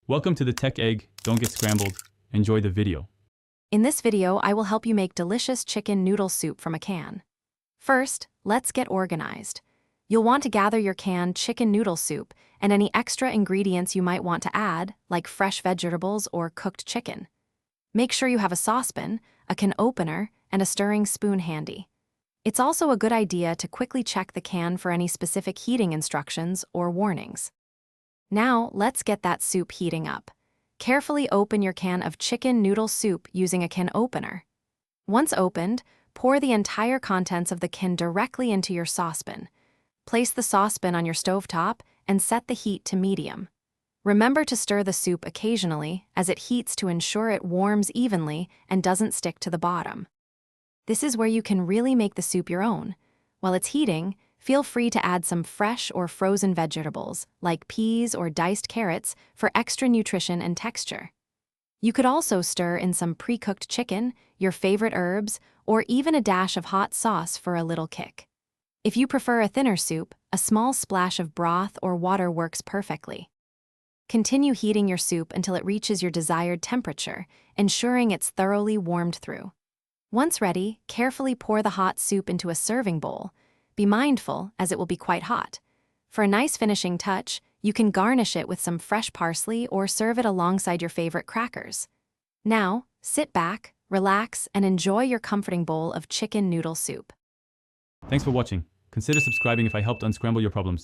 Welcome to the Tech Egg. Don't get scrambled. Enjoy the video. In this video, I will help you make delicious chicken noodle soup from a can. First, let's get organized. You'll want to gather your canned chicken noodle soup and any extra ingredients you might want to add, like fresh vegetables or cooked chicken. Make sure you have a saucepan, a can opener, and a stirring spoon handy. It's also a good idea to quickly check the can for any specific heating instructions or warnings. Now, let's get that soup heating up. Carefully open your can of chicken noodle soup using a can opener. Once opened, pour the entire contents of the can directly into your saucepan. Place the saucepan on your stovetop and set the heat to medium. Remember to stir the soup occasionally as it heats to ensure it warms evenly and doesn't stick to the bottom. This is where you can really make the soup your own. While it's heating, feel free to add some fresh or frozen vegetables, like peas or diced carrots, for extra nutrition and texture. You could also stir in some pre-cooked chicken, your favorite herbs, or even a dash of hot sauce for a little kick. If you prefer a thinner soup, a small splash of broth or water works perfectly. Continue heating your soup until it reaches your desired temperature, ensuring it's thoroughly warmed through. Once ready, carefully pour the hot soup into a serving bowl. Be mindful, as it will be quite hot. For a nice finishing touch, you can garnish it with some fresh parsley or serve it alongside your favorite crackers. Now, sit back, relax, and enjoy your comforting bowl of chicken noodle soup. Thanks for watching. Consider subscribing if I helped unscramble your problems.